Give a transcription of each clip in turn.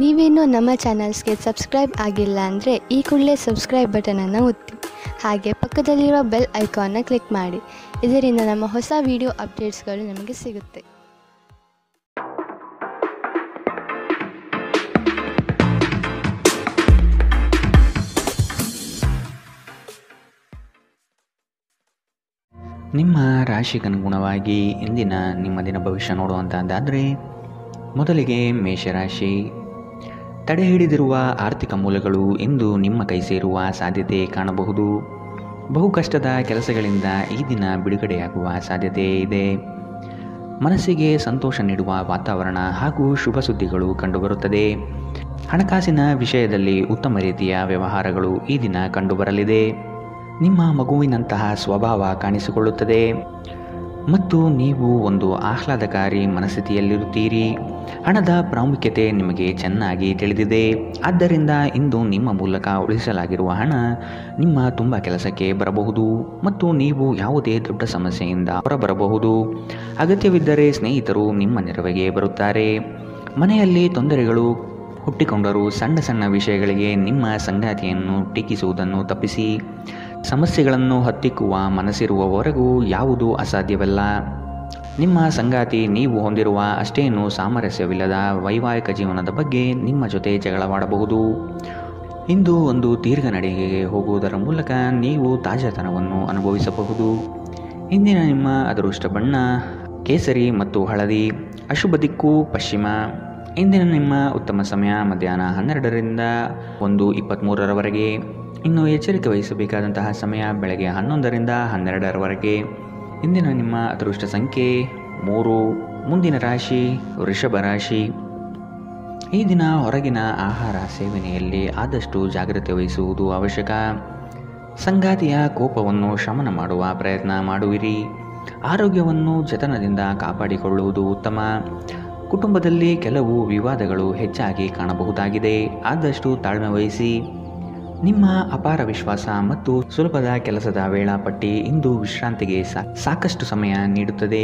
ನೀವೇನೂ ನಮ್ಮ ಚಾನಲ್ಸ್ಗೆ ಸಬ್ಸ್ಕ್ರೈಬ್ ಆಗಿಲ್ಲ ಅಂದರೆ ಈ ಕೂಡಲೇ ಸಬ್ಸ್ಕ್ರೈಬ್ ಬಟನನ್ನು ಒತ್ತಿ. ಹಾಗೆ ಪಕ್ಕದಲ್ಲಿರುವ ಬೆಲ್ ಐಕಾನ್ನ ಕ್ಲಿಕ್ ಮಾಡಿ. ಇದರಿಂದ ನಮ್ಮ ಹೊಸ ವಿಡಿಯೋ ಅಪ್ಡೇಟ್ಸ್ಗಳು ನಿಮಗೆ ಸಿಗುತ್ತೆ. ನಿಮ್ಮ ರಾಶಿಗನುಗುಣವಾಗಿ ಇಂದಿನ ನಿಮ್ಮ ದಿನ ಭವಿಷ್ಯ ನೋಡುವಂತಹದ್ದಾದರೆ, ಮೊದಲಿಗೆ ಮೇಷರಾಶಿ. ತಡೆ ಹಿಡಿದಿರುವ ಆರ್ಥಿಕ ಮೂಲಗಳು ಇಂದು ನಿಮ್ಮ ಕೈ ಸೇರುವ ಸಾಧ್ಯತೆ ಕಾಣಬಹುದು. ಬಹು ಕಷ್ಟದ ಕೆಲಸಗಳಿಂದ ಈ ದಿನ ಬಿಡುಗಡೆಯಾಗುವ ಸಾಧ್ಯತೆ ಇದೆ. ಮನಸ್ಸಿಗೆ ಸಂತೋಷ ನೀಡುವ ವಾತಾವರಣ ಹಾಗೂ ಶುಭ ಸುದ್ದಿಗಳು ಕಂಡುಬರುತ್ತದೆ. ಹಣಕಾಸಿನ ವಿಷಯದಲ್ಲಿ ಉತ್ತಮ ರೀತಿಯ ವ್ಯವಹಾರಗಳು ಈ ದಿನ ಕಂಡುಬರಲಿದೆ. ನಿಮ್ಮ ಮಗುವಿನಂತಹ ಸ್ವಭಾವ ಕಾಣಿಸಿಕೊಳ್ಳುತ್ತದೆ ಮತ್ತು ನೀವು ಒಂದು ಆಹ್ಲಾದಕಾರಿ ಮನಸ್ಥಿತಿಯಲ್ಲಿರುತ್ತೀರಿ. ಹಣದ ಪ್ರಾಮುಖ್ಯತೆ ನಿಮಗೆ ಚೆನ್ನಾಗಿ ತಿಳಿದಿದೆ. ಆದ್ದರಿಂದ ಇಂದು ನಿಮ್ಮ ಮೂಲಕ ಉಳಿಸಲಾಗಿರುವ ಹಣ ನಿಮ್ಮ ತುಂಬ ಕೆಲಸಕ್ಕೆ ಬರಬಹುದು ಮತ್ತು ನೀವು ಯಾವುದೇ ದೊಡ್ಡ ಸಮಸ್ಯೆಯಿಂದ ಹೊರಬರಬಹುದು. ಅಗತ್ಯವಿದ್ದರೆ ಸ್ನೇಹಿತರು ನಿಮ್ಮ ನೆರವಿಗೆ ಬರುತ್ತಾರೆ. ಮನೆಯಲ್ಲಿ ತೊಂದರೆಗಳು ಹುಟ್ಟಿಕೊಂಡರೂ ಸಣ್ಣ ಸಣ್ಣ ವಿಷಯಗಳಿಗೆ ನಿಮ್ಮ ಸಂಗಾತಿಯನ್ನು ಟೀಕಿಸುವುದನ್ನು ತಪ್ಪಿಸಿ. ಸಮಸ್ಯೆಗಳನ್ನು ಹತ್ತಿಕ್ಕುವ ಮನಸ್ಸಿರುವವರೆಗೂ ಯಾವುದೂ ಅಸಾಧ್ಯವಲ್ಲ. ನಿಮ್ಮ ಸಂಗಾತಿ ನೀವು ಹೊಂದಿರುವ ಅಷ್ಟೇನೂ ಸಾಮರಸ್ಯವಿಲ್ಲದ ವೈವಾಹಿಕ ಜೀವನದ ಬಗ್ಗೆ ನಿಮ್ಮ ಜೊತೆ ಜಗಳವಾಡಬಹುದು. ಇಂದು ಒಂದು ದೀರ್ಘ ನಡಿಗೆಗೆ ಹೋಗುವುದರ ಮೂಲಕ ನೀವು ತಾಜಾತನವನ್ನು ಅನುಭವಿಸಬಹುದು. ಇಂದಿನ ನಿಮ್ಮ ಅದೃಷ್ಟ ಬಣ್ಣ ಕೇಸರಿ ಮತ್ತು ಹಳದಿ. ಅಶುಭ ದಿಕ್ಕು ಪಶ್ಚಿಮ. ಇಂದಿನ ನಿಮ್ಮ ಉತ್ತಮ ಸಮಯ ಮಧ್ಯಾಹ್ನ 12ರಿಂದ 1:23ರವರೆಗೆ. ಇನ್ನು ಎಚ್ಚರಿಕೆ ವಹಿಸಬೇಕಾದಂತಹ ಸಮಯ ಬೆಳಗ್ಗೆ 11ರಿಂದ 12ರವರೆಗೆ. ಇಂದಿನ ನಿಮ್ಮ ಅದೃಷ್ಟ ಸಂಖ್ಯೆ 3. ಮುಂದಿನ ರಾಶಿ ವೃಷಭ ರಾಶಿ. ಈ ದಿನ ಹೊರಗಿನ ಆಹಾರ ಸೇವನೆಯಲ್ಲಿ ಆದಷ್ಟು ಜಾಗ್ರತೆ ವಹಿಸುವುದು ಅವಶ್ಯಕ. ಸಂಗಾತಿಯ ಕೋಪವನ್ನು ಶಮನ ಮಾಡುವ ಪ್ರಯತ್ನ ಮಾಡುವಿರಿ. ಆರೋಗ್ಯವನ್ನು ಜತನದಿಂದ ಕಾಪಾಡಿಕೊಳ್ಳುವುದು ಉತ್ತಮ. ಕುಟುಂಬದಲ್ಲಿ ಕೆಲವು ವಿವಾದಗಳು ಹೆಚ್ಚಾಗಿ ಕಾಣಬಹುದಾಗಿದೆ. ಆದಷ್ಟು ತಾಳ್ಮೆ ವಹಿಸಿ. ನಿಮ್ಮ ಅಪಾರ ವಿಶ್ವಾಸ ಮತ್ತು ಸುಲಭದ ಕೆಲಸದ ವೇಳಾಪಟ್ಟಿ ಇಂದು ವಿಶ್ರಾಂತಿಗೆ ಸಾಕಷ್ಟು ಸಮಯ ನೀಡುತ್ತದೆ.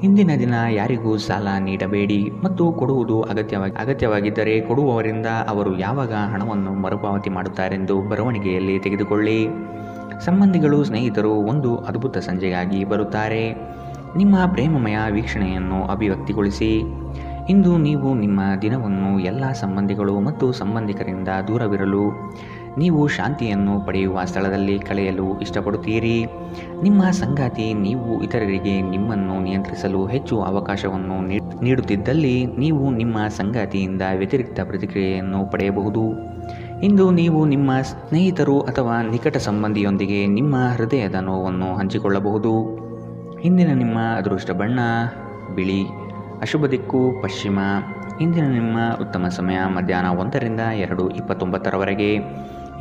ಇಂದಿನ ದಿನ ಯಾರಿಗೂ ಸಾಲ ನೀಡಬೇಡಿ ಮತ್ತು ಕೊಡುವುದು ಅಗತ್ಯವಾಗಿದ್ದರೆ ಕೊಡುವವರಿಂದ ಅವರು ಯಾವಾಗ ಹಣವನ್ನು ಮರುಪಾವತಿ ಮಾಡುತ್ತಾರೆಂದು ಬರವಣಿಗೆಯಲ್ಲಿ ತೆಗೆದುಕೊಳ್ಳಿ. ಸಂಬಂಧಿಗಳು ಸ್ನೇಹಿತರು ಒಂದು ಅದ್ಭುತ ಸಂಜೆಗಾಗಿ ಬರುತ್ತಾರೆ. ನಿಮ್ಮ ಪ್ರೇಮಮಯ ವೀಕ್ಷಣೆಯನ್ನು ಅಭಿವ್ಯಕ್ತಿಗೊಳಿಸಿ. ಇಂದು ನೀವು ನಿಮ್ಮ ದಿನವನ್ನು ಎಲ್ಲ ಸಂಬಂಧಿಗಳು ಮತ್ತು ಸಂಬಂಧಿಕರಿಂದ ದೂರವಿರಲು ನೀವು ಶಾಂತಿಯನ್ನು ಪಡೆಯುವ ಸ್ಥಳದಲ್ಲಿ ಕಳೆಯಲು ಇಷ್ಟಪಡುತ್ತೀರಿ. ನಿಮ್ಮ ಸಂಗಾತಿ ನೀವು ಇತರರಿಗೆ ನಿಮ್ಮನ್ನು ನಿಯಂತ್ರಿಸಲು ಹೆಚ್ಚು ಅವಕಾಶವನ್ನು ನೀಡುತ್ತಿದ್ದಲ್ಲಿ ನೀವು ನಿಮ್ಮ ಸಂಗಾತಿಯಿಂದ ವ್ಯತಿರಿಕ್ತ ಪ್ರತಿಕ್ರಿಯೆಯನ್ನು ಪಡೆಯಬಹುದು. ಇಂದು ನೀವು ನಿಮ್ಮ ಸ್ನೇಹಿತರು ಅಥವಾ ನಿಕಟ ಸಂಬಂಧಿಯೊಂದಿಗೆ ನಿಮ್ಮ ಹೃದಯದ ನೋವನ್ನು ಹಂಚಿಕೊಳ್ಳಬಹುದು. ಇಂದಿನ ನಿಮ್ಮ ಅದೃಷ್ಟ ಬಣ್ಣ ಬಿಳಿ. ಅಶುಭ ದಿಕ್ಕು ಪಶ್ಚಿಮ. ಇಂದಿನ ನಿಮ್ಮ ಉತ್ತಮ ಸಮಯ ಮಧ್ಯಾಹ್ನ 1ರಿಂದ 2:29ರವರೆಗೆ.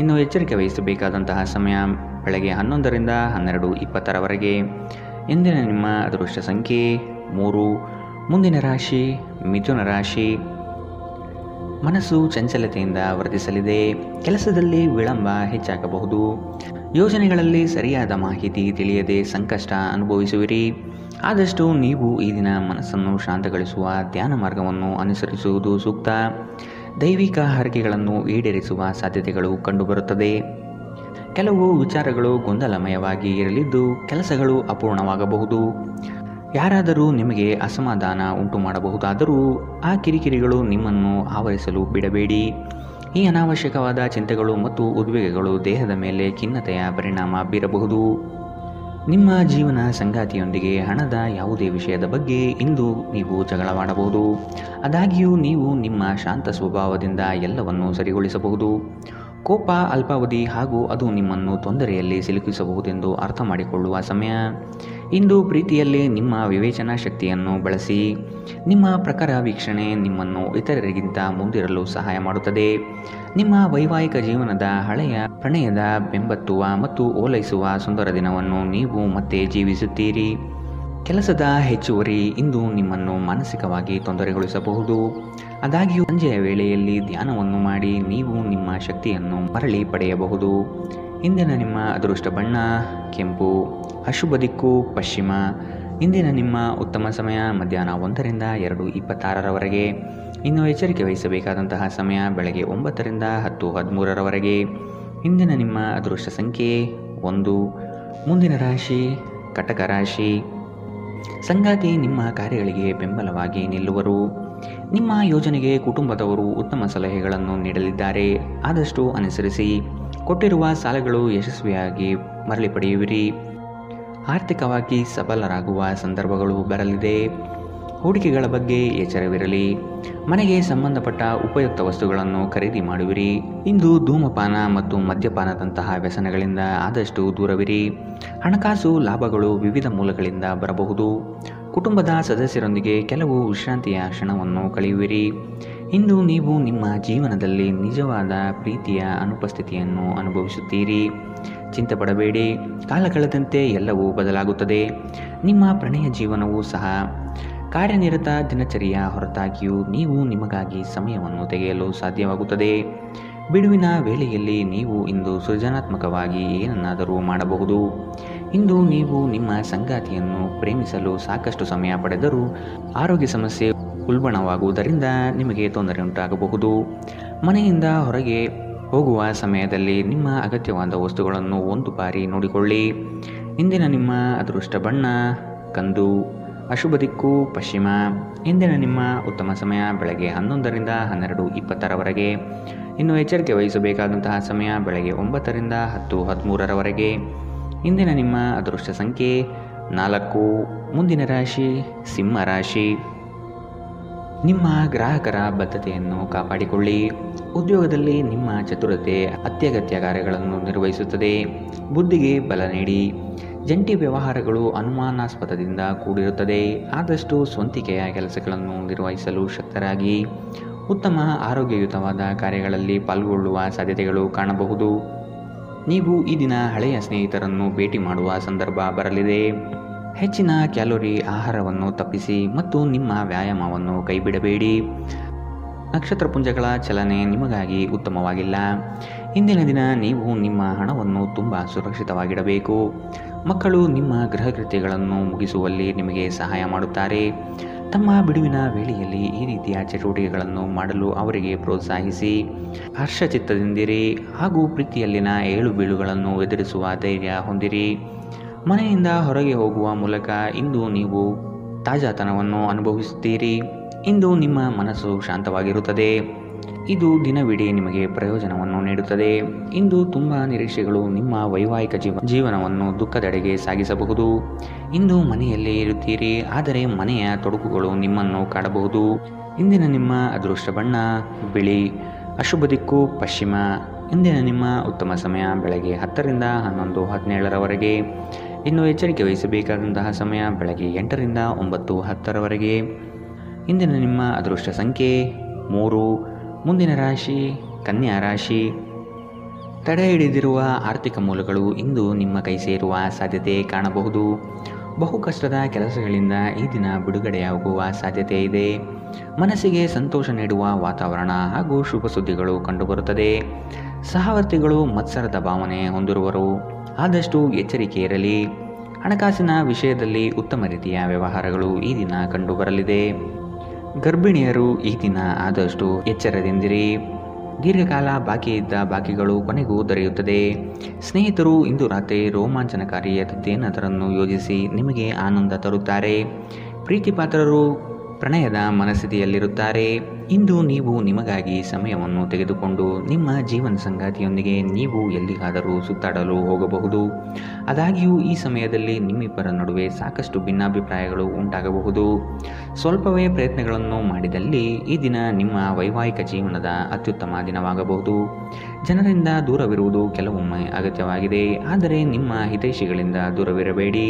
ಇನ್ನು ಎಚ್ಚರಿಕೆ ವಹಿಸಬೇಕಾದಂತಹ ಸಮಯ ಬೆಳಗ್ಗೆ 11ರಿಂದ 12:20ರವರೆಗೆ. ಇಂದಿನ ನಿಮ್ಮ ಅದೃಷ್ಟ ಸಂಖ್ಯೆ 3. ಮುಂದಿನ ರಾಶಿ ಮಿಥುನ ರಾಶಿ. ಮನಸ್ಸು ಚಂಚಲತೆಯಿಂದ ವರ್ತಿಸಲಿದೆ. ಕೆಲಸದಲ್ಲಿ ವಿಳಂಬ ಹೆಚ್ಚಾಗಬಹುದು. ಯೋಜನೆಗಳಲ್ಲಿ ಸರಿಯಾದ ಮಾಹಿತಿ ತಿಳಿಯದೆ ಸಂಕಷ್ಟ ಅನುಭವಿಸುವಿರಿ. ಆದಷ್ಟು ನೀವು ಈ ದಿನ ಮನಸ್ಸನ್ನು ಶಾಂತಗೊಳಿಸುವ ಧ್ಯಾನ ಮಾರ್ಗವನ್ನು ಅನುಸರಿಸುವುದು ಸೂಕ್ತ. ದೈವಿಕ ಹರಕೆಗಳನ್ನು ಈಡೇರಿಸುವ ಸಾಧ್ಯತೆಗಳು ಕಂಡುಬರುತ್ತದೆ. ಕೆಲವು ವಿಚಾರಗಳು ಗೊಂದಲಮಯವಾಗಿ ಇರಲಿದ್ದು ಕೆಲಸಗಳು ಅಪೂರ್ಣವಾಗಬಹುದು. ಯಾರಾದರೂ ನಿಮಗೆ ಅಸಮಾಧಾನ ಉಂಟು ಮಾಡಬಹುದಾದರೂ ಆ ಕಿರಿಕಿರಿಗಳು ನಿಮ್ಮನ್ನು ಆವರಿಸಲು ಬಿಡಬೇಡಿ. ಈ ಅನಾವಶ್ಯಕವಾದ ಚಿಂತೆಗಳು ಮತ್ತು ಉದ್ವೇಗಗಳು ದೇಹದ ಮೇಲೆ ಖಿನ್ನತೆಯ ಪರಿಣಾಮ ಬೀರಬಹುದು. ನಿಮ್ಮ ಜೀವನ ಸಂಗಾತಿಯೊಂದಿಗೆ ಹಣದ ಯಾವುದೇ ವಿಷಯದ ಬಗ್ಗೆ ಇಂದು ನೀವು ಜಗಳವಾಡಬಹುದು. ಆದಾಗ್ಯೂ ನೀವು ನಿಮ್ಮ ಶಾಂತ ಸ್ವಭಾವದಿಂದ ಎಲ್ಲವನ್ನೂ ಸರಿಗೊಳಿಸಬಹುದು. ಕೋಪ ಅಲ್ಪಾವಧಿ ಹಾಗೂ ಅದು ನಿಮ್ಮನ್ನು ತೊಂದರೆಯಲ್ಲಿ ಸಿಲುಕಿಸಬಹುದೆಂದು ಅರ್ಥ ಮಾಡಿಕೊಳ್ಳುವ ಸಮಯ. ಇಂದು ಪ್ರೀತಿಯಲ್ಲಿ ನಿಮ್ಮ ವಿವೇಚನಾ ಶಕ್ತಿಯನ್ನು ಬಳಸಿ. ನಿಮ್ಮ ಪ್ರಖರ ವೀಕ್ಷಣೆ ನಿಮ್ಮನ್ನು ಇತರರಿಗಿಂತ ಮುಂದಿರಲು ಸಹಾಯ ಮಾಡುತ್ತದೆ. ನಿಮ್ಮ ವೈವಾಹಿಕ ಜೀವನದ ಹಳೆಯ ಪ್ರಣಯದ ಬೆಂಬತ್ತುವ ಮತ್ತು ಓಲೈಸುವ ಸುಂದರ ದಿನವನ್ನು ನೀವು ಮತ್ತೆ ಜೀವಿಸುತ್ತೀರಿ. ಕೆಲಸದ ಹೆಚ್ಚುವರಿ ಇಂದು ನಿಮ್ಮನ್ನು ಮಾನಸಿಕವಾಗಿ ತೊಂದರೆಗೊಳಿಸಬಹುದು. ಆದಾಗ್ಯೂ ಸಂಜೆಯ ವೇಳೆಯಲ್ಲಿ ಧ್ಯಾನವನ್ನು ಮಾಡಿ ನೀವು ನಿಮ್ಮ ಶಕ್ತಿಯನ್ನು ಮರಳಿ ಪಡೆಯಬಹುದು. ಇಂದಿನ ನಿಮ್ಮ ಅದೃಷ್ಟ ಬಣ್ಣ ಕೆಂಪು. ಅಶುಭ ದಿಕ್ಕು ಪಶ್ಚಿಮ. ಇಂದಿನ ನಿಮ್ಮ ಉತ್ತಮ ಸಮಯ ಮಧ್ಯಾಹ್ನ 1ರಿಂದ 2:26ರವರೆಗೆ. ಇನ್ನು ಎಚ್ಚರಿಕೆ ವಹಿಸಬೇಕಾದಂತಹ ಸಮಯ ಬೆಳಗ್ಗೆ 9ರಿಂದ 10:13ರವರೆಗೆ. ಇಂದಿನ ನಿಮ್ಮ ಅದೃಷ್ಟ ಸಂಖ್ಯೆ 1. ಮುಂದಿನ ರಾಶಿ ಕಟಕ ರಾಶಿ. ಸಂಗಾತಿ ನಿಮ್ಮ ಕಾರ್ಯಗಳಿಗೆ ಬೆಂಬಲವಾಗಿ ನಿಲ್ಲುವರು. ನಿಮ್ಮ ಯೋಜನೆಗೆ ಕುಟುಂಬದವರು ಉತ್ತಮ ಸಲಹೆಗಳನ್ನು ನೀಡಲಿದ್ದಾರೆ. ಆದಷ್ಟು ಅನುಸರಿಸಿ. ಕೊಟ್ಟಿರುವ ಸಾಲಗಳು ಯಶಸ್ವಿಯಾಗಿ ಮರಳಿ ಪಡೆಯುವಿರಿ. ಆರ್ಥಿಕವಾಗಿ ಸಬಲರಾಗುವ ಸಂದರ್ಭಗಳು ಬರಲಿದೆ. ಹೂಡಿಕೆಗಳ ಬಗ್ಗೆ ಎಚ್ಚರವಿರಲಿ. ಮನೆಗೆ ಸಂಬಂಧಪಟ್ಟ ಉಪಯುಕ್ತ ವಸ್ತುಗಳನ್ನು ಖರೀದಿ ಮಾಡುವಿರಿ. ಇಂದು ಧೂಮಪಾನ ಮತ್ತು ಮದ್ಯಪಾನದಂತಹ ವ್ಯಸನಗಳಿಂದ ಆದಷ್ಟು ದೂರವಿರಿ. ಹಣಕಾಸು ಲಾಭಗಳು ವಿವಿಧ ಮೂಲಗಳಿಂದ ಬರಬಹುದು. ಕುಟುಂಬದ ಸದಸ್ಯರೊಂದಿಗೆ ಕೆಲವು ವಿಶ್ರಾಂತಿಯ ಕ್ಷಣವನ್ನು ಕಳೆಯುವಿರಿ. ಇಂದು ನೀವು ನಿಮ್ಮ ಜೀವನದಲ್ಲಿ ನಿಜವಾದ ಪ್ರೀತಿಯ ಅನುಪಸ್ಥಿತಿಯನ್ನು ಅನುಭವಿಸುತ್ತೀರಿ. ಚಿಂತೆ ಪಡಬೇಡಿ. ಕಾಲ ಕಳೆದಂತೆ ಎಲ್ಲವೂ ಬದಲಾಗುತ್ತದೆ. ನಿಮ್ಮ ಪ್ರಣಯ ಜೀವನವೂ ಸಹ. ಕಾರ್ಯನಿರತ ದಿನಚರಿಯ ಹೊರತಾಗಿಯೂ ನೀವು ನಿಮಗಾಗಿ ಸಮಯವನ್ನು ತೆಗೆಯಲು ಸಾಧ್ಯವಾಗುತ್ತದೆ. ಬಿಡುವಿನ ವೇಳೆಯಲ್ಲಿ ನೀವು ಇಂದು ಸೃಜನಾತ್ಮಕವಾಗಿ ಏನನ್ನಾದರೂ ಮಾಡಬಹುದು. ಇಂದು ನೀವು ನಿಮ್ಮ ಸಂಗಾತಿಯನ್ನು ಪ್ರೇಮಿಸಲು ಸಾಕಷ್ಟು ಸಮಯ ಪಡೆದರೂ ಆರೋಗ್ಯ ಸಮಸ್ಯೆ ಉಲ್ಬಣವಾಗುವುದರಿಂದ ನಿಮಗೆ ತೊಂದರೆ ಉಂಟಾಗಬಹುದು. ಮನೆಯಿಂದ ಹೊರಗೆ ಹೋಗುವ ಸಮಯದಲ್ಲಿ ನಿಮ್ಮ ಅಗತ್ಯವಾದ ವಸ್ತುಗಳನ್ನು ಒಂದು ಬಾರಿ ನೋಡಿಕೊಳ್ಳಿ. ಇಂದಿನ ನಿಮ್ಮ ಅದೃಷ್ಟ ಬಣ್ಣ ಕಂದು. ಅಶುಭ ದಿಕ್ಕು ಪಶ್ಚಿಮ. ಇಂದಿನ ನಿಮ್ಮ ಉತ್ತಮ ಸಮಯ ಬೆಳಗ್ಗೆ 11ರಿಂದ 12:20ರವರೆಗೆ. ಇನ್ನು ಎಚ್ಚರಿಕೆ ವಹಿಸಬೇಕಾದಂತಹ ಸಮಯ ಬೆಳಗ್ಗೆ 9ರಿಂದ 10:13ರವರೆಗೆ. ಇಂದಿನ ನಿಮ್ಮ ಅದೃಷ್ಟ ಸಂಖ್ಯೆ 4. ಮುಂದಿನ ರಾಶಿ ಸಿಂಹ ರಾಶಿ. ನಿಮ್ಮ ಗ್ರಾಹಕರ ಬದ್ಧತೆಯನ್ನು ಕಾಪಾಡಿಕೊಳ್ಳಿ. ಉದ್ಯೋಗದಲ್ಲಿ ನಿಮ್ಮ ಚತುರತೆ ಅತ್ಯಗತ್ಯ ಕಾರ್ಯಗಳನ್ನು ನಿರ್ವಹಿಸುತ್ತದೆ. ಬುದ್ಧಿಗೆ ಬಲ ನೀಡಿ. ಜಂಟಿ ವ್ಯವಹಾರಗಳು ಅನುಮಾನಾಸ್ಪದದಿಂದ ಕೂಡಿರುತ್ತದೆ. ಆದಷ್ಟು ಸ್ವಂತಿಕೆಯ ಕೆಲಸಗಳನ್ನು ನಿರ್ವಹಿಸಲು ಶಕ್ತರಾಗಿ. ಉತ್ತಮ ಆರೋಗ್ಯಯುತವಾದ ಕಾರ್ಯಗಳಲ್ಲಿ ಪಾಲ್ಗೊಳ್ಳುವ ಸಾಧ್ಯತೆಗಳು ಕಾಣಬಹುದು. ನೀವು ಈ ದಿನ ಹಳೆಯ ಸ್ನೇಹಿತರನ್ನು ಭೇಟಿ ಮಾಡುವ ಸಂದರ್ಭ ಬರಲಿದೆ. ಹೆಚ್ಚಿನ ಕ್ಯಾಲೋರಿ ಆಹಾರವನ್ನು ತಪ್ಪಿಸಿ ಮತ್ತು ನಿಮ್ಮ ವ್ಯಾಯಾಮವನ್ನು ಕೈಬಿಡಬೇಡಿ. ನಕ್ಷತ್ರ ಪುಂಜಗಳ ಚಲನೆ ನಿಮಗಾಗಿ ಉತ್ತಮವಾಗಿಲ್ಲ. ಇಂದಿನ ದಿನ ನೀವು ನಿಮ್ಮ ಹಣವನ್ನು ತುಂಬ ಸುರಕ್ಷಿತವಾಗಿಡಬೇಕು. ಮಕ್ಕಳು ನಿಮ್ಮ ಗೃಹ ಕೃತ್ಯಗಳನ್ನು ಮುಗಿಸುವಲ್ಲಿ ನಿಮಗೆ ಸಹಾಯ ಮಾಡುತ್ತಾರೆ. ತಮ್ಮ ಬಿಡುವಿನ ವೇಳೆಯಲ್ಲಿ ಈ ರೀತಿಯ ಚಟುವಟಿಕೆಗಳನ್ನು ಮಾಡಲು ಅವರಿಗೆ ಪ್ರೋತ್ಸಾಹಿಸಿ. ಹರ್ಷಚಿತ್ತದಿಂದಿರಿ ಹಾಗೂ ಪ್ರೀತಿಯಲ್ಲಿನ ಏಳು ಬೀಳುಗಳನ್ನು ಎದುರಿಸುವ ಧೈರ್ಯ ಹೊಂದಿರಿ. ಮನೆಯಿಂದ ಹೊರಗೆ ಹೋಗುವ ಮೂಲಕ ಇಂದು ನೀವು ತಾಜಾತನವನ್ನು ಅನುಭವಿಸುತ್ತೀರಿ. ಇಂದು ನಿಮ್ಮ ಮನಸ್ಸು ಶಾಂತವಾಗಿರುತ್ತದೆ. ಇದು ದಿನವಿಡೀ ನಿಮಗೆ ಪ್ರಯೋಜನವನ್ನು ನೀಡುತ್ತದೆ. ಇಂದು ತುಂಬ ನಿರೀಕ್ಷೆಗಳು ನಿಮ್ಮ ವೈವಾಹಿಕ ಜೀವನವನ್ನು ದುಃಖದೆಡೆಗೆ ಸಾಗಿಸಬಹುದು. ಇಂದು ಮನೆಯಲ್ಲೇ ಇರುತ್ತೀರಿ, ಆದರೆ ಮನೆಯ ತೊಡಕುಗಳು ನಿಮ್ಮನ್ನು ಕಾಡಬಹುದು. ಇಂದಿನ ನಿಮ್ಮ ಅದೃಷ್ಟ ಬಣ್ಣ ಬಿಳಿ. ಅಶುಭ ದಿಕ್ಕು ಪಶ್ಚಿಮ. ಇಂದಿನ ನಿಮ್ಮ ಉತ್ತಮ ಸಮಯ ಬೆಳಗ್ಗೆ 10ರಿಂದ 11:17ರವರೆಗೆ. ಇನ್ನು ಎಚ್ಚರಿಕೆ ವಹಿಸಬೇಕಾದಂತಹ ಸಮಯ ಬೆಳಗ್ಗೆ 8ರಿಂದ 9:10ರವರೆಗೆ. ಇಂದಿನ ನಿಮ್ಮ ಅದೃಷ್ಟ ಸಂಖ್ಯೆ 3. ಮುಂದಿನ ರಾಶಿ ಕನ್ಯಾ ರಾಶಿ. ತಡೆ ಹಿಡಿದಿರುವ ಆರ್ಥಿಕ ಮೂಲಗಳು ಇಂದು ನಿಮ್ಮ ಕೈ ಸೇರುವ ಸಾಧ್ಯತೆ ಕಾಣಬಹುದು. ಬಹು ಕಷ್ಟದ ಕೆಲಸಗಳಿಂದ ಈ ದಿನ ಬಿಡುಗಡೆಯಾಗುವ ಸಾಧ್ಯತೆ ಇದೆ. ಮನಸ್ಸಿಗೆ ಸಂತೋಷ ನೀಡುವ ವಾತಾವರಣ ಹಾಗೂ ಶುಭ ಸುದ್ದಿಗಳು ಕಂಡುಬರುತ್ತದೆ. ಸಹವರ್ತಿಗಳು ಮತ್ಸರದ ಭಾವನೆ ಹೊಂದಿರುವರು. ಆದಷ್ಟು ಎಚ್ಚರಿಕೆ ಇರಲಿ. ಹಣಕಾಸಿನ ವಿಷಯದಲ್ಲಿ ಉತ್ತಮ ರೀತಿಯ ವ್ಯವಹಾರಗಳು ಈ ದಿನ ಕಂಡುಬರಲಿದೆ. ಗರ್ಭಿಣಿಯರು ಈ ದಿನ ಆದಷ್ಟು ಎಚ್ಚರದಿಂದಿರಿ. ದೀರ್ಘಕಾಲ ಬಾಕಿ ಇದ್ದ ಬಾಕಿಗಳು ಕೊನೆಗೂ ದೊರೆಯುತ್ತದೆ. ಸ್ನೇಹಿತರು ಇಂದು ರಾತ್ರಿ ರೋಮಾಂಚನಕಾರಿಯಾದದ್ದೇನಾದರನ್ನು ಯೋಜಿಸಿ ನಿಮಗೆ ಆನಂದ ತರುತ್ತಾರೆ. ಪ್ರೀತಿಪಾತ್ರರು ಪ್ರಣಯದ ಮನಸ್ಥಿತಿಯಲ್ಲಿರುತ್ತಾರೆ. ಇಂದು ನೀವು ನಿಮಗಾಗಿ ಸಮಯವನ್ನು ತೆಗೆದುಕೊಂಡು ನಿಮ್ಮ ಜೀವನ ಸಂಗಾತಿಯೊಂದಿಗೆ ನೀವು ಎಲ್ಲಿಗಾದರೂ ಸುತ್ತಾಡಲು ಹೋಗಬಹುದು. ಆದಾಗ್ಯೂ ಈ ಸಮಯದಲ್ಲಿ ನಿಮ್ಮಿಬ್ಬರ ನಡುವೆ ಸಾಕಷ್ಟು ಭಿನ್ನಾಭಿಪ್ರಾಯಗಳು ಉಂಟಾಗಬಹುದು. ಸ್ವಲ್ಪವೇ ಪ್ರಯತ್ನಗಳನ್ನು ಮಾಡಿದಲ್ಲಿ ಈ ದಿನ ನಿಮ್ಮ ವೈವಾಹಿಕ ಜೀವನದ ಅತ್ಯುತ್ತಮ ದಿನವಾಗಬಹುದು. ಜನರಿಂದ ದೂರವಿರುವುದು ಕೆಲವೊಮ್ಮೆ ಅಗತ್ಯವಾಗಿದೆ, ಆದರೆ ನಿಮ್ಮ ಹಿತೈಷಿಗಳಿಂದ ದೂರವಿರಬೇಡಿ.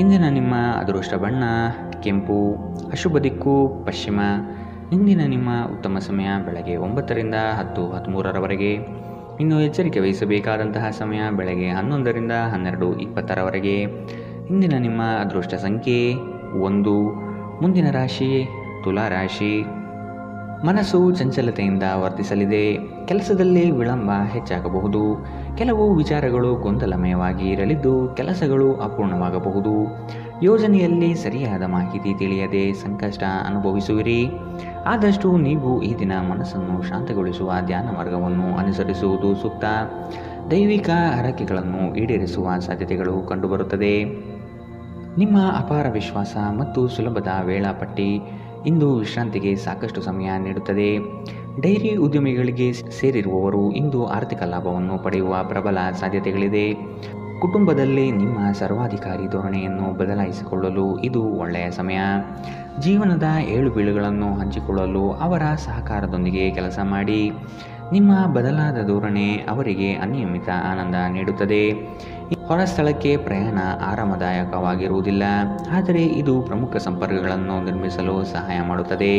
ಇಂದಿನ ನಿಮ್ಮ ಅದೃಷ್ಟ ಬಣ್ಣ ಕೆಂಪು. ಅಶುಭ ದಿಕ್ಕು ಪಶ್ಚಿಮ. ಇಂದಿನ ನಿಮ್ಮ ಉತ್ತಮ ಸಮಯ ಬೆಳಗ್ಗೆ 9ರಿಂದ 10:13ರವರೆಗೆ. ಇನ್ನು ಎಚ್ಚರಿಕೆ ವಹಿಸಬೇಕಾದಂತಹ ಸಮಯ ಬೆಳಗ್ಗೆ 11ರಿಂದ 12:20ರವರೆಗೆ. ಇಂದಿನ ನಿಮ್ಮ ಅದೃಷ್ಟ ಸಂಖ್ಯೆ 1. ಮುಂದಿನ ರಾಶಿ ತುಲಾ ರಾಶಿ. ಮನಸ್ಸು ಚಂಚಲತೆಯಿಂದ ವರ್ತಿಸಲಿದೆ. ಕೆಲಸದಲ್ಲಿ ವಿಳಂಬ ಹೆಚ್ಚಾಗಬಹುದು. ಕೆಲವು ವಿಚಾರಗಳು ಗೊಂದಲಮಯವಾಗಿ ಇರಲಿದ್ದು ಕೆಲಸಗಳು ಅಪೂರ್ಣವಾಗಬಹುದು. ಯೋಜನೆಯಲ್ಲಿ ಸರಿಯಾದ ಮಾಹಿತಿ ತಿಳಿಯದೆ ಸಂಕಷ್ಟ ಅನುಭವಿಸುವಿರಿ. ಆದಷ್ಟು ನೀವು ಈ ದಿನ ಮನಸ್ಸನ್ನು ಶಾಂತಗೊಳಿಸುವ ಧ್ಯಾನ ಮಾರ್ಗವನ್ನು ಅನುಸರಿಸುವುದು ಸೂಕ್ತ. ದೈವಿಕ ಹರಕೆಗಳನ್ನು ಈಡೇರಿಸುವ ಸಾಧ್ಯತೆಗಳು ಕಂಡುಬರುತ್ತದೆ. ನಿಮ್ಮ ಅಪಾರ ವಿಶ್ವಾಸ ಮತ್ತು ಸುಲಭದ ವೇಳಾಪಟ್ಟಿ ಇಂದು ವಿಶ್ರಾಂತಿಗೆ ಸಾಕಷ್ಟು ಸಮಯ ನೀಡುತ್ತದೆ. ಡೈರಿ ಉದ್ಯಮಿಗಳಿಗೆ ಸೇರಿರುವವರು ಇಂದು ಆರ್ಥಿಕ ಲಾಭವನ್ನು ಪಡೆಯುವ ಪ್ರಬಲ ಸಾಧ್ಯತೆಗಳಿದೆ. ಕುಟುಂಬದಲ್ಲಿ ನಿಮ್ಮ ಸರ್ವಾಧಿಕಾರಿ ಧೋರಣೆಯನ್ನು ಬದಲಾಯಿಸಿಕೊಳ್ಳಲು ಇದು ಒಳ್ಳೆಯ ಸಮಯ. ಜೀವನದ ಏಳುಬೀಳುಗಳನ್ನು ಹಂಚಿಕೊಳ್ಳಲು ಅವರ ಸಹಕಾರದೊಂದಿಗೆ ಕೆಲಸ ಮಾಡಿ. ನಿಮ್ಮ ಬದಲಾದ ಧೋರಣೆ ಅವರಿಗೆ ಅನಿಯಮಿತ ಆನಂದ ನೀಡುತ್ತದೆ. ಹೊರ ಸ್ಥಳಕ್ಕೆ ಪ್ರಯಾಣ ಆರಾಮದಾಯಕವಾಗಿರುವುದಿಲ್ಲ, ಆದರೆ ಇದು ಪ್ರಮುಖ ಸಂಪರ್ಕಗಳನ್ನು ನಿರ್ಮಿಸಲು ಸಹಾಯ ಮಾಡುತ್ತದೆ.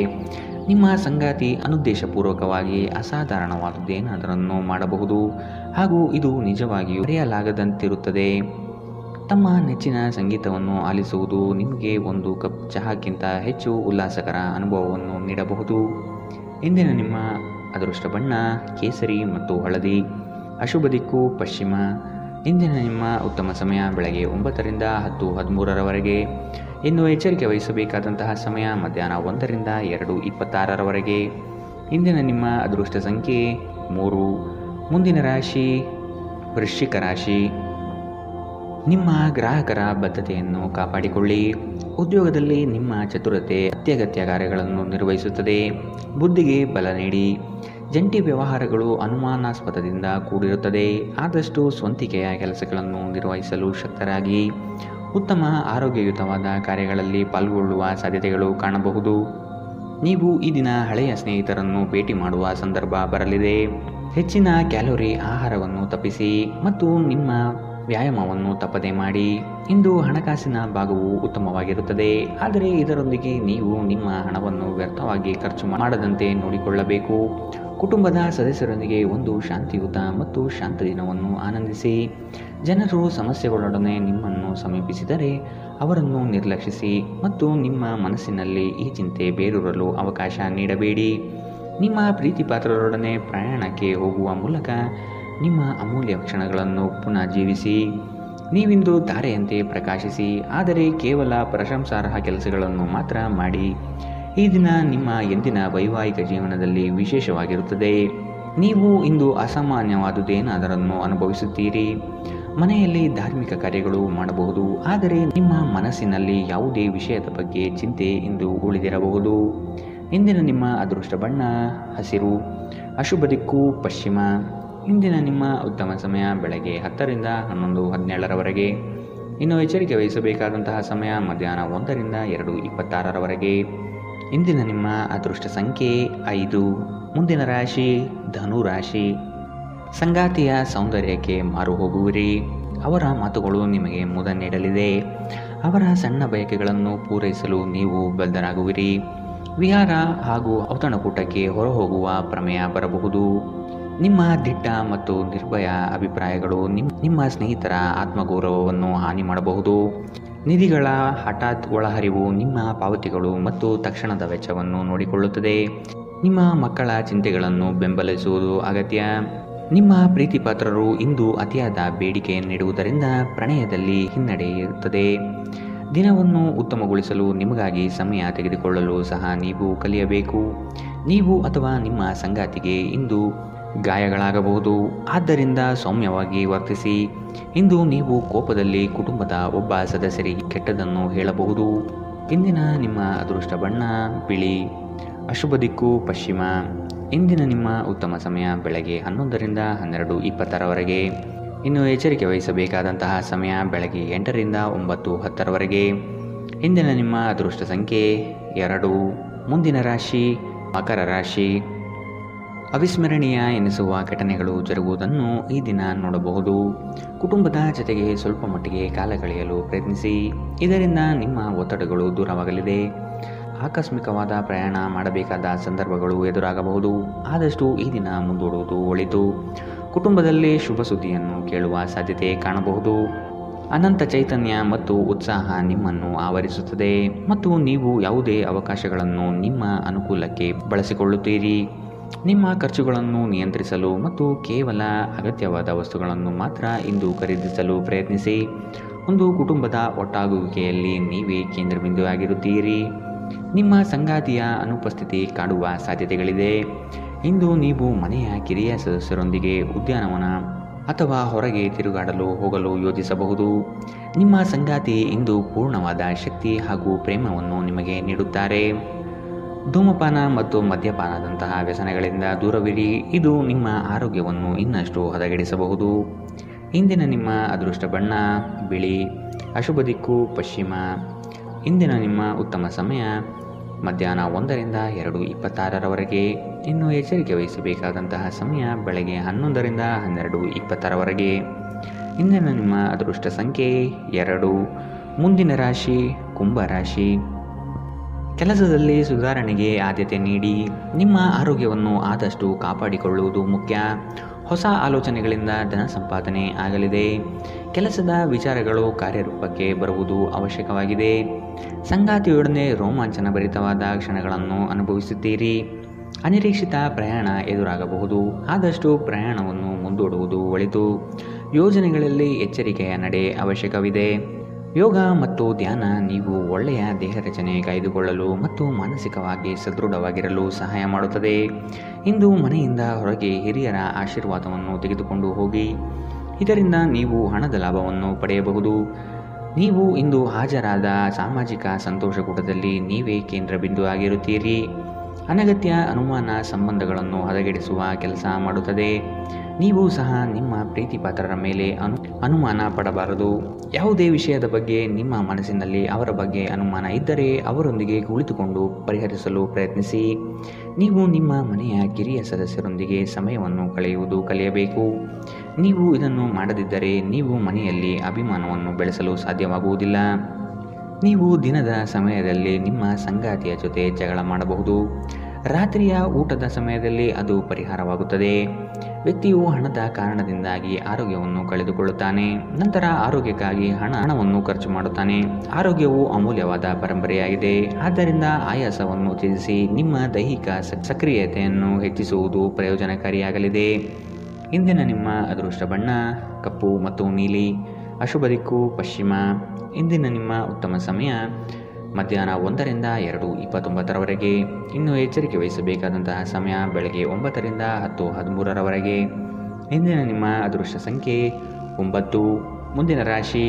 ನಿಮ್ಮ ಸಂಗಾತಿ ಅನುದ್ದೇಶಪೂರ್ವಕವಾಗಿ ಅಸಾಧಾರಣವಾದದ್ದೇನಾದರನ್ನು ಮಾಡಬಹುದು ಹಾಗೂ ಇದು ನಿಜವಾಗಿಯೂ ಮರೆಯಲಾಗದಂತಿರುತ್ತದೆ. ತಮ್ಮ ನೆಚ್ಚಿನ ಸಂಗೀತವನ್ನು ಆಲಿಸುವುದು ನಿಮಗೆ ಒಂದು ಕಪ್ ಚಹಾಕ್ಕಿಂತ ಹೆಚ್ಚು ಉಲ್ಲಾಸಕರ ಅನುಭವವನ್ನು ನೀಡಬಹುದು. ಇಂದಿನ ನಿಮ್ಮ ಅದೃಷ್ಟ ಬಣ್ಣ ಕೇಸರಿ ಮತ್ತು ಹಳದಿ. ಅಶುಭ ದಿಕ್ಕು ಪಶ್ಚಿಮ. ಇಂದಿನ ನಿಮ್ಮ ಉತ್ತಮ ಸಮಯ ಬೆಳಗ್ಗೆ 9 ರಿಂದ 10:13ರವರೆಗೆ. ಇನ್ನು ಎಚ್ಚರಿಕೆ ವಹಿಸಬೇಕಾದಂತಹ ಸಮಯ ಮಧ್ಯಾಹ್ನ 1 ರಿಂದ 2:26ರವರೆಗೆ. ಇಂದಿನ ನಿಮ್ಮ ಅದೃಷ್ಟ ಸಂಖ್ಯೆ 3. ಮುಂದಿನ ರಾಶಿ ವೃಶ್ಚಿಕ ರಾಶಿ. ನಿಮ್ಮ ಗ್ರಾಹಕರ ಬದ್ಧತೆಯನ್ನು ಕಾಪಾಡಿಕೊಳ್ಳಿ. ಉದ್ಯೋಗದಲ್ಲಿ ನಿಮ್ಮ ಚತುರತೆ ಅತ್ಯಗತ್ಯ ಕಾರ್ಯಗಳನ್ನು ನಿರ್ವಹಿಸುತ್ತದೆ. ಬುದ್ಧಿಗೆ ಬಲ ನೀಡಿ. ಜಂಟಿ ವ್ಯವಹಾರಗಳು ಅನುಮಾನಾಸ್ಪದದಿಂದ ಕೂಡಿರುತ್ತದೆ. ಆದಷ್ಟು ಸ್ವಂತಿಕೆಯ ಕೆಲಸಗಳನ್ನು ನಿರ್ವಹಿಸಲು ಶಕ್ತರಾಗಿ. ಉತ್ತಮ ಆರೋಗ್ಯಯುತವಾದ ಕಾರ್ಯಗಳಲ್ಲಿ ಪಾಲ್ಗೊಳ್ಳುವ ಸಾಧ್ಯತೆಗಳು ಕಾಣಬಹುದು. ನೀವು ಈ ದಿನ ಹಳೆಯ ಸ್ನೇಹಿತರನ್ನು ಭೇಟಿ ಮಾಡುವ ಸಂದರ್ಭ ಬರಲಿದೆ. ಹೆಚ್ಚಿನ ಕ್ಯಾಲೋರಿ ಆಹಾರವನ್ನು ತಪ್ಪಿಸಿ ಮತ್ತು ನಿಮ್ಮ ವ್ಯಾಯಾಮವನ್ನು ತಪ್ಪದೆ ಮಾಡಿ. ಇಂದು ಹಣಕಾಸಿನ ಭಾಗವು ಉತ್ತಮವಾಗಿರುತ್ತದೆ, ಆದರೆ ಇದರೊಂದಿಗೆ ನೀವು ನಿಮ್ಮ ಹಣವನ್ನು ವ್ಯರ್ಥವಾಗಿ ಖರ್ಚು ಮಾಡದಂತೆ ನೋಡಿಕೊಳ್ಳಬೇಕು. ಕುಟುಂಬದ ಸದಸ್ಯರೊಂದಿಗೆ ಒಂದು ಶಾಂತಿಯುತ ಮತ್ತು ಶಾಂತ ದಿನವನ್ನು ಆನಂದಿಸಿ. ಜನರು ಸಮಸ್ಯೆಗಳೊಡನೆ ನಿಮ್ಮನ್ನು ಸಮೀಪಿಸಿದರೆ ಅವರನ್ನು ನಿರ್ಲಕ್ಷಿಸಿ ಮತ್ತು ನಿಮ್ಮ ಮನಸ್ಸಿನಲ್ಲಿ ಈ ಚಿಂತೆ ಬೇರೂರಲು ಅವಕಾಶ ನೀಡಬೇಡಿ. ನಿಮ್ಮ ಪ್ರೀತಿಪಾತ್ರರೊಡನೆ ಪ್ರಯಾಣಕ್ಕೆ ಹೋಗುವ ಮೂಲಕ ನಿಮ್ಮ ಅಮೂಲ್ಯ ಕ್ಷಣಗಳನ್ನು ಪುನಃ ಜೀವಿಸಿ. ನೀವಿಂದು ತಾರೆಯಂತೆ ಪ್ರಕಾಶಿಸಿ, ಆದರೆ ಕೇವಲ ಪ್ರಶಂಸಾರ್ಹ ಕೆಲಸಗಳನ್ನು ಮಾತ್ರ ಮಾಡಿ. ಈ ದಿನ ನಿಮ್ಮ ಎಂದಿನ ವೈವಾಹಿಕ ಜೀವನದಲ್ಲಿ ವಿಶೇಷವಾಗಿರುತ್ತದೆ. ನೀವು ಇಂದು ಅಸಾಮಾನ್ಯವಾದುದೇನಾದರನ್ನು ಅನುಭವಿಸುತ್ತೀರಿ. ಮನೆಯಲ್ಲಿ ಧಾರ್ಮಿಕ ಕಾರ್ಯಗಳು ಮಾಡಬಹುದು, ಆದರೆ ನಿಮ್ಮ ಮನಸ್ಸಿನಲ್ಲಿ ಯಾವುದೇ ವಿಷಯದ ಬಗ್ಗೆ ಚಿಂತೆ ಇಂದು ಉಳಿದಿರಬಹುದು. ಇಂದಿನ ನಿಮ್ಮ ಅದೃಷ್ಟ ಬಣ್ಣ ಹಸಿರು. ಅಶುಭ ದಿಕ್ಕು ಪಶ್ಚಿಮ. ಇಂದಿನ ನಿಮ್ಮ ಉತ್ತಮ ಸಮಯ ಬೆಳಗ್ಗೆ 10 ರಿಂದ 11:17ರವರೆಗೆ. ಇನ್ನು ಎಚ್ಚರಿಕೆ ವಹಿಸಬೇಕಾದಂತಹ ಸಮಯ ಮಧ್ಯಾಹ್ನ 1 ರಿಂದ 2:26ರವರೆಗೆ. ಇಂದಿನ ನಿಮ್ಮ ಅದೃಷ್ಟ ಸಂಖ್ಯೆ 5. ಮುಂದಿನ ರಾಶಿ ಧನು ರಾಶಿ. ಸಂಗಾತಿಯ ಸೌಂದರ್ಯಕ್ಕೆ ಮಾರು ಹೋಗುವಿರಿ. ಅವರ ಮಾತುಗಳು ನಿಮಗೆ ಮುದ ನೀಡಲಿದೆ. ಅವರ ಸಣ್ಣ ಬಯಕೆಗಳನ್ನು ಪೂರೈಸಲು ನೀವು ಬದ್ಧರಾಗುವಿರಿ. ವಿಹಾರ ಹಾಗೂ ಔತಣಕೂಟಕ್ಕೆ ಹೊರಹೋಗುವ ಪ್ರಮೇಯ ಬರಬಹುದು. ನಿಮ್ಮ ದಿಟ್ಟ ಮತ್ತು ನಿರ್ಭಯ ಅಭಿಪ್ರಾಯಗಳು ನಿಮ್ಮ ಸ್ನೇಹಿತರ ಆತ್ಮಗೌರವವನ್ನು ಹಾನಿ ಮಾಡಬಹುದು. ನಿಧಿಗಳ ಹಠಾತ್ ಒಳಹರಿವು ನಿಮ್ಮ ಪಾವತಿಗಳು ಮತ್ತು ತಕ್ಷಣದ ವೆಚ್ಚವನ್ನು ನೋಡಿಕೊಳ್ಳುತ್ತದೆ. ನಿಮ್ಮ ಮಕ್ಕಳ ಚಿಂತೆಗಳನ್ನು ಬೆಂಬಲಿಸುವುದು ಅಗತ್ಯ. ನಿಮ್ಮ ಪ್ರೀತಿಪಾತ್ರರು ಇಂದು ಅತಿಯಾದ ಬೇಡಿಕೆ ನೀಡುವುದರಿಂದ ಪ್ರಣಯದಲ್ಲಿ ಹಿನ್ನಡೆ ಇರುತ್ತದೆ. ದಿನವನ್ನು ಉತ್ತಮಗೊಳಿಸಲು ನಿಮಗಾಗಿ ಸಮಯ ತೆಗೆದುಕೊಳ್ಳಲು ಸಹ ನೀವು ಕಲಿಯಬೇಕು. ನೀವು ಅಥವಾ ನಿಮ್ಮ ಸಂಗಾತಿಗೆ ಇಂದು ಗಾಯಗಳಾಗಬಹುದು, ಆದ್ದರಿಂದ ಸೌಮ್ಯವಾಗಿ ವರ್ತಿಸಿ. ಇಂದು ನೀವು ಕೋಪದಲ್ಲಿ ಕುಟುಂಬದ ಒಬ್ಬ ಸದಸ್ಯರಿಗೆ ಕೆಟ್ಟದನ್ನು ಹೇಳಬಹುದು. ಇಂದಿನ ನಿಮ್ಮ ಅದೃಷ್ಟ ಬಣ್ಣ ಬಿಳಿ. ಅಶುಭ ದಿಕ್ಕು ಪಶ್ಚಿಮ. ಇಂದಿನ ನಿಮ್ಮ ಉತ್ತಮ ಸಮಯ ಬೆಳಗ್ಗೆ 11 ರಿಂದ 12:26ರವರೆಗೆ. ಇನ್ನು ಎಚ್ಚರಿಕೆ ವಹಿಸಬೇಕಾದಂತಹ ಸಮಯ ಬೆಳಗ್ಗೆ 8 ರಿಂದ 9:10ರವರೆಗೆ. ಇಂದಿನ ನಿಮ್ಮ ಅದೃಷ್ಟ ಸಂಖ್ಯೆ 2. ಮುಂದಿನ ರಾಶಿ ಮಕರ ರಾಶಿ. ಅವಿಸ್ಮರಣೀಯ ಎನಿಸುವ ಘಟನೆಗಳು ಜರುಗುವುದನ್ನು ಈ ದಿನ ನೋಡಬಹುದು. ಕುಟುಂಬದ ಜೊತೆಗೆ ಸ್ವಲ್ಪ ಮಟ್ಟಿಗೆ ಕಾಲ ಕಳೆಯಲು ಪ್ರಯತ್ನಿಸಿ. ಇದರಿಂದ ನಿಮ್ಮ ಒತ್ತಡಗಳು ದೂರವಾಗಲಿದೆ. ಆಕಸ್ಮಿಕವಾದ ಪ್ರಯಾಣ ಮಾಡಬೇಕಾದ ಸಂದರ್ಭಗಳು ಎದುರಾಗಬಹುದು. ಆದಷ್ಟು ಈ ದಿನ ಮುಂದೂಡುವುದು ಒಳಿತು. ಕುಟುಂಬದಲ್ಲಿ ಶುಭ ಸುದ್ದಿಯನ್ನು ಕೇಳುವ ಸಾಧ್ಯತೆ ಕಾಣಬಹುದು. ಅನಂತ ಚೈತನ್ಯ ಮತ್ತು ಉತ್ಸಾಹ ನಿಮ್ಮನ್ನು ಆವರಿಸುತ್ತದೆ ಮತ್ತು ನೀವು ಯಾವುದೇ ಅವಕಾಶಗಳನ್ನು ನಿಮ್ಮ ಅನುಕೂಲಕ್ಕೆ ಬಳಸಿಕೊಳ್ಳುತ್ತೀರಿ. ನಿಮ್ಮ ಖರ್ಚುಗಳನ್ನು ನಿಯಂತ್ರಿಸಲು ಮತ್ತು ಕೇವಲ ಅಗತ್ಯವಾದ ವಸ್ತುಗಳನ್ನು ಮಾತ್ರ ಇಂದು ಖರೀದಿಸಲು ಪ್ರಯತ್ನಿಸಿ. ಒಂದು ಕುಟುಂಬದ ಒಟ್ಟಾಗುವಿಕೆಯಲ್ಲಿ ನೀವೇ ಕೇಂದ್ರಬಿಂದುವಾಗಿರುತ್ತೀರಿ. ನಿಮ್ಮ ಸಂಗಾತಿಯ ಅನುಪಸ್ಥಿತಿ ಕಾಡುವ ಸಾಧ್ಯತೆಗಳಿದೆ. ಇಂದು ನೀವು ಮನೆಯ ಕಿರಿಯ ಸದಸ್ಯರೊಂದಿಗೆ ಉದ್ಯಾನವನ ಅಥವಾ ಹೊರಗೆ ತಿರುಗಾಡಲು ಹೋಗಲು ಯೋಜಿಸಬಹುದು. ನಿಮ್ಮ ಸಂಗಾತಿ ಇಂದು ಪೂರ್ಣವಾದ ಶಕ್ತಿ ಹಾಗೂ ಪ್ರೇಮವನ್ನು ನಿಮಗೆ ನೀಡುತ್ತಾರೆ. ಧೂಮಪಾನ ಮತ್ತು ಮದ್ಯಪಾನದಂತಹ ವ್ಯಸನಗಳಿಂದ ದೂರವಿರಿ. ಇದು ನಿಮ್ಮ ಆರೋಗ್ಯವನ್ನು ಇನ್ನಷ್ಟು ಹದಗೆಡಿಸಬಹುದು. ಇಂದಿನ ನಿಮ್ಮ ಅದೃಷ್ಟ ಬಣ್ಣ ಬಿಳಿ. ಅಶುಭ ದಿಕ್ಕು ಪಶ್ಚಿಮ. ಇಂದಿನ ನಿಮ್ಮ ಉತ್ತಮ ಸಮಯ ಮಧ್ಯಾಹ್ನ 1ರಿಂದ 2:26ರವರೆಗೆ. ಇನ್ನು ಎಚ್ಚರಿಕೆ ವಹಿಸಬೇಕಾದಂತಹ ಸಮಯ ಬೆಳಗ್ಗೆ 11ರಿಂದ 12:20ರವರೆಗೆ. ಇಂದಿನ ನಿಮ್ಮ ಅದೃಷ್ಟ ಸಂಖ್ಯೆ 2. ಮುಂದಿನ ರಾಶಿ ಕುಂಭ ರಾಶಿ. ಕೆಲಸದಲ್ಲಿ ಸುಧಾರಣೆಗೆ ಆದ್ಯತೆ ನೀಡಿ. ನಿಮ್ಮ ಆರೋಗ್ಯವನ್ನು ಆದಷ್ಟು ಕಾಪಾಡಿಕೊಳ್ಳುವುದು ಮುಖ್ಯ. ಹೊಸ ಆಲೋಚನೆಗಳಿಂದ ಧನ ಸಂಪಾದನೆ ಆಗಲಿದೆ. ಕೆಲಸದ ವಿಚಾರಗಳು ಕಾರ್ಯರೂಪಕ್ಕೆ ಬರುವುದು ಅವಶ್ಯಕವಾಗಿದೆ. ಸಂಗಾತಿಯೊಡನೆ ರೋಮಾಂಚನಭರಿತವಾದ ಕ್ಷಣಗಳನ್ನು ಅನುಭವಿಸುತ್ತೀರಿ. ಅನಿರೀಕ್ಷಿತ ಪ್ರಯಾಣ ಎದುರಾಗಬಹುದು. ಆದಷ್ಟು ಪ್ರಯಾಣವನ್ನು ಮುಂದೂಡುವುದು ಒಳಿತು. ಯೋಜನೆಗಳಲ್ಲಿ ಎಚ್ಚರಿಕೆಯ ನಡೆ ಅವಶ್ಯಕವಿದೆ. ಯೋಗ ಮತ್ತು ಧ್ಯಾನ ನೀವು ಒಳ್ಳೆಯ ದೇಹ ರಚನೆ ಕಾಯ್ದುಕೊಳ್ಳಲು ಮತ್ತು ಮಾನಸಿಕವಾಗಿ ಸದೃಢವಾಗಿರಲು ಸಹಾಯ ಮಾಡುತ್ತದೆ. ಇಂದು ಮನೆಯಿಂದ ಹೊರಗೆ ಹಿರಿಯರ ಆಶೀರ್ವಾದವನ್ನು ತೆಗೆದುಕೊಂಡು ಹೋಗಿ. ಇದರಿಂದ ನೀವು ಹಣದ ಲಾಭವನ್ನು ಪಡೆಯಬಹುದು. ನೀವು ಇಂದು ಹಾಜರಾದ ಸಾಮಾಜಿಕ ಸಂತೋಷಕೂಟದಲ್ಲಿ ನೀವೇ ಕೇಂದ್ರ ಬಿಂದು ಆಗಿರುತ್ತೀರಿ. ಅನಗತ್ಯ ಅನುಮಾನ ಸಂಬಂಧಗಳನ್ನು ಹದಗೆಡಿಸುವ ಕೆಲಸ ಮಾಡುತ್ತದೆ. ನೀವು ಸಹ ನಿಮ್ಮ ಪ್ರೀತಿ ಪಾತ್ರರ ಮೇಲೆ ಅನುಮಾನ ಪಡಬಾರದು. ಯಾವುದೇ ವಿಷಯದ ಬಗ್ಗೆ ನಿಮ್ಮ ಮನಸ್ಸಿನಲ್ಲಿ ಅವರ ಬಗ್ಗೆ ಅನುಮಾನ ಇದ್ದರೆ ಅವರೊಂದಿಗೆ ಕುಳಿತುಕೊಂಡು ಪರಿಹರಿಸಲು ಪ್ರಯತ್ನಿಸಿ. ನೀವು ನಿಮ್ಮ ಮನೆಯ ಕಿರಿಯ ಸದಸ್ಯರೊಂದಿಗೆ ಸಮಯವನ್ನು ಕಳೆಯುವುದು ಕಲಿಯಬೇಕು. ನೀವು ಇದನ್ನು ಮಾಡದಿದ್ದರೆ ನೀವು ಮನೆಯಲ್ಲಿ ಅಭಿಮಾನವನ್ನು ಬೆಳೆಸಲು ಸಾಧ್ಯವಾಗುವುದಿಲ್ಲ. ನೀವು ದಿನದ ಸಮಯದಲ್ಲಿ ನಿಮ್ಮ ಸಂಗಾತಿಯ ಜೊತೆ ಜಗಳ ಮಾಡಬಹುದು. ರಾತ್ರಿಯ ಊಟದ ಸಮಯದಲ್ಲಿ ಅದು ಪರಿಹಾರವಾಗುತ್ತದೆ. ವ್ಯಕ್ತಿಯು ಹಣದ ಕಾರಣದಿಂದಾಗಿ ಆರೋಗ್ಯವನ್ನು ಕಳೆದುಕೊಳ್ಳುತ್ತಾನೆ. ನಂತರ ಆರೋಗ್ಯಕ್ಕಾಗಿ ಹಣವನ್ನು ಖರ್ಚು ಮಾಡುತ್ತಾನೆ. ಆರೋಗ್ಯವು ಅಮೂಲ್ಯವಾದ ಪರಂಪರೆಯಾಗಿದೆ. ಆದ್ದರಿಂದ ಆಯಾಸವನ್ನು ತ್ಯಜಿಸಿ ನಿಮ್ಮ ದೈಹಿಕ ಸಕ್ರಿಯತೆಯನ್ನು ಹೆಚ್ಚಿಸುವುದು ಪ್ರಯೋಜನಕಾರಿಯಾಗಲಿದೆ. ಇಂದಿನ ನಿಮ್ಮ ಅದೃಷ್ಟ ಬಣ್ಣ ಕಪ್ಪು ಮತ್ತು ನೀಲಿ. ಅಶುಭ ದಿಕ್ಕು ಪಶ್ಚಿಮ. ಇಂದಿನ ನಿಮ್ಮ ಉತ್ತಮ ಸಮಯ ಮಧ್ಯಾಹ್ನ 1ರಿಂದ 2:29ರವರೆಗೆ. ಇನ್ನು ಎಚ್ಚರಿಕೆ ವಹಿಸಬೇಕಾದಂತಹ ಸಮಯ ಬೆಳಗ್ಗೆ 9ರಿಂದ 10:13ರವರೆಗೆ. ಇಂದಿನ ನಿಮ್ಮ ಅದೃಷ್ಟ ಸಂಖ್ಯೆ 9. ಮುಂದಿನ ರಾಶಿ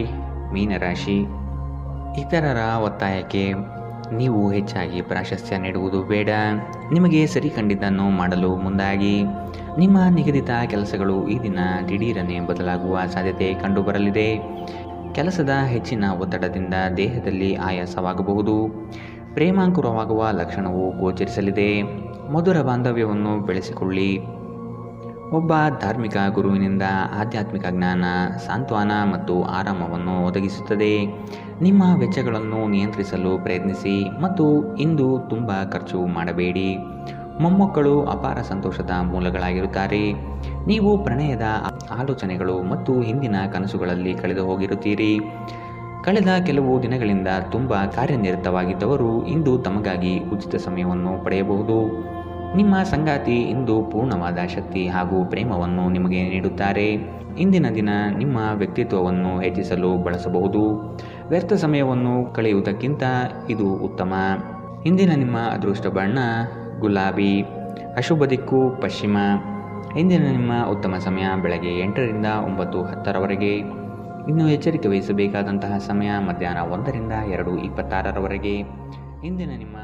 ಮೀನರಾಶಿ. ಇತರರ ಒತ್ತಾಯಕ್ಕೆ ನೀವು ಹೆಚ್ಚಾಗಿ ಪ್ರಾಶಸ್ತ್ಯ ನೀಡುವುದು ಬೇಡ. ನಿಮಗೆ ಸರಿ ಕಂಡಿದ್ದನ್ನು ಮಾಡಲು ಮುಂದಾಗಿ. ನಿಮ್ಮ ನಿಗದಿತ ಕೆಲಸಗಳು ಈ ದಿನ ದಿಢೀರನೆ ಬದಲಾಗುವ ಸಾಧ್ಯತೆ ಕಂಡುಬರಲಿದೆ. ಕೆಲಸದ ಹೆಚ್ಚಿನ ಒತ್ತಡದಿಂದ ದೇಹದಲ್ಲಿ ಆಯಾಸವಾಗಬಹುದು. ಪ್ರೇಮಾಂಕುರವಾಗುವ ಲಕ್ಷಣವು ಗೋಚರಿಸಲಿದೆ. ಮಧುರ ಬಾಂಧವ್ಯವನ್ನು ಬೆಳೆಸಿಕೊಳ್ಳಿ. ಒಬ್ಬ ಧಾರ್ಮಿಕ ಗುರುವಿನಿಂದ ಆಧ್ಯಾತ್ಮಿಕ ಜ್ಞಾನ, ಸಾಂತ್ವನ ಮತ್ತು ಆರಾಮವನ್ನು ಒದಗಿಸುತ್ತದೆ. ನಿಮ್ಮ ವೆಚ್ಚಗಳನ್ನು ನಿಯಂತ್ರಿಸಲು ಪ್ರಯತ್ನಿಸಿ ಮತ್ತು ಇಂದು ತುಂಬ ಖರ್ಚು ಮಾಡಬೇಡಿ. ಮೊಮ್ಮಕ್ಕಳು ಅಪಾರ ಸಂತೋಷದ ಮೂಲಗಳಾಗಿರುತ್ತಾರೆ. ನೀವು ಪ್ರಣಯದ ಆಲೋಚನೆಗಳು ಮತ್ತು ಹಿಂದಿನ ಕನಸುಗಳಲ್ಲಿ ಕಳೆದು ಹೋಗಿರುತ್ತೀರಿ. ಕಳೆದ ಕೆಲವು ದಿನಗಳಿಂದ ತುಂಬ ಕಾರ್ಯನಿರತವಾಗಿದ್ದವರು ಇಂದು ತಮಗಾಗಿ ಉಚಿತ ಸಮಯವನ್ನು ಪಡೆಯಬಹುದು. ನಿಮ್ಮ ಸಂಗಾತಿ ಇಂದು ಪೂರ್ಣವಾದ ಶಕ್ತಿ ಹಾಗೂ ಪ್ರೇಮವನ್ನು ನಿಮಗೆ ನೀಡುತ್ತಾರೆ. ಇಂದಿನ ದಿನ ನಿಮ್ಮ ವ್ಯಕ್ತಿತ್ವವನ್ನು ಹೆಚ್ಚಿಸಲು ಬಳಸಬಹುದು. ವ್ಯರ್ಥ ಸಮಯವನ್ನು ಕಳೆಯುವುದಕ್ಕಿಂತ ಇದು ಉತ್ತಮ. ಇಂದಿನ ನಿಮ್ಮ ಅದೃಷ್ಟ ಬಣ್ಣ ಗುಲಾಬಿ. ಅಶುಭ ದಿಕ್ಕು ಪಶ್ಚಿಮ. ಇಂದಿನ ನಿಮ್ಮ ಉತ್ತಮ ಸಮಯ ಬೆಳಗ್ಗೆ 8ರಿಂದ 9:10ರವರೆಗೆ. ಇನ್ನು ಎಚ್ಚರಿಕೆ ವಹಿಸಬೇಕಾದಂತಹ ಸಮಯ ಮಧ್ಯಾಹ್ನ 1ರಿಂದ 2:26ರವರೆಗೆ. ಇಂದಿನ ನಿಮ್ಮ